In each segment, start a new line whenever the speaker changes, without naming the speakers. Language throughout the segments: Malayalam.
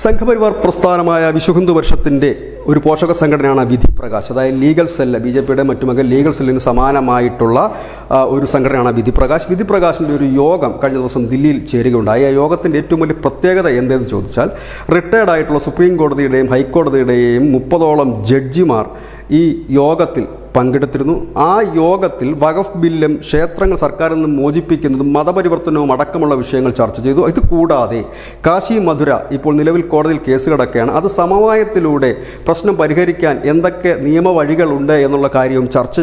സംഘപരിവാർ പ്രസ്ഥാനമായ വിശ്വഹിന്ദു പരിഷത്തിൻ്റെ ഒരു പോഷക സംഘടനയാണ് വിധി പ്രകാശ്. അതായത് ലീഗൽ സെല്ല്, ബി.ജെ.പിയുടെ മറ്റുമൊക്കെ ലീഗൽ സെല്ലിന് സമാനമായിട്ടുള്ള ഒരു സംഘടനയാണ് വിധി പ്രകാശ്. വിധി പ്രകാശിൻ്റെ ഒരു യോഗം കഴിഞ്ഞ ദിവസം ദില്ലിയിൽ ചേരുകയുണ്ടായി. ആ യോഗത്തിൻ്റെ ഏറ്റവും വലിയ പ്രത്യേകത എന്തെന്ന് ചോദിച്ചാൽ, റിട്ടയർഡ് ആയിട്ടുള്ള സുപ്രീം കോടതിയുടെയും ഹൈക്കോടതിയുടെയും 30ഓളം ജഡ്ജിമാർ ഈ യോഗത്തിൽ പങ്കെടുത്തിരുന്നു. ആ യോഗത്തിൽ വഖഫ് ബില്ലും ക്ഷേത്രങ്ങൾ സർക്കാരിൽ നിന്ന് മോചിപ്പിക്കുന്നതും മതപരിവർത്തനവും അടക്കമുള്ള വിഷയങ്ങൾ ചർച്ച ചെയ്തു. ഇത് കൂടാതെ കാശി മധുര ഇപ്പോൾ നിലവിൽ കോടതിയിൽ കേസ് കിടക്കുകയാണ്. അത് സമവായത്തിലൂടെ പ്രശ്നം പരിഹരിക്കാൻ എന്തൊക്കെ നിയമവഴികളുണ്ട് എന്നുള്ള കാര്യവും ചർച്ച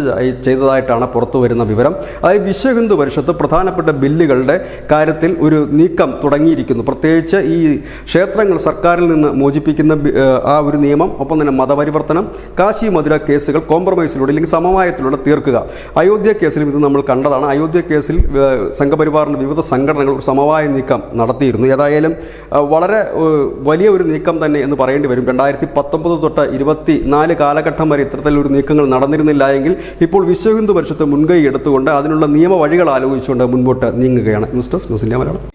ചെയ്തതായിട്ടാണ് പുറത്തു വരുന്ന വിവരം. അതായത് വിശ്വഹിന്ദു പരിഷത്ത് പ്രധാനപ്പെട്ട ബില്ലുകളുടെ കാര്യത്തിൽ ഒരു നീക്കം തുടങ്ങിയിരിക്കുന്നു. പ്രത്യേകിച്ച് ഈ ക്ഷേത്രങ്ങൾ സർക്കാരിൽ നിന്ന് മോചിപ്പിക്കുന്ന ആ ഒരു നിയമം, ഒപ്പം തന്നെ മതപരിവർത്തനം, കാശി മധുര കേസുകൾ കോംപ്രമൈസിലൂടെ സമവായത്തിലൂടെ തീർക്കുക. അയോധ്യ കേസിലും ഇത് നമ്മൾ കണ്ടതാണ്. അയോധ്യ കേസിൽ സംഘപരിവാറിൻ്റെ വിവിധ സംഘടനകൾ ഒരു സമവായ നീക്കം നടത്തിയിരുന്നു. ഏതായാലും വളരെ വലിയ ഒരു നീക്കം തന്നെ എന്ന് പറയേണ്ടി വരും. 2019 തൊട്ട് 24 കാലഘട്ടം വരെ ഇത്തരത്തിലൊരു നീക്കങ്ങൾ നടന്നിരുന്നില്ല എങ്കിൽ ഇപ്പോൾ വിശ്വഹിന്ദു പരിഷത്ത് മുൻകൈ എടുത്തുകൊണ്ട് അതിനുള്ള നിയമവഴികൾ ആലോചിച്ചുകൊണ്ട് മുൻപോട്ട് നീങ്ങുകയാണ്. News desk news India Malayalam.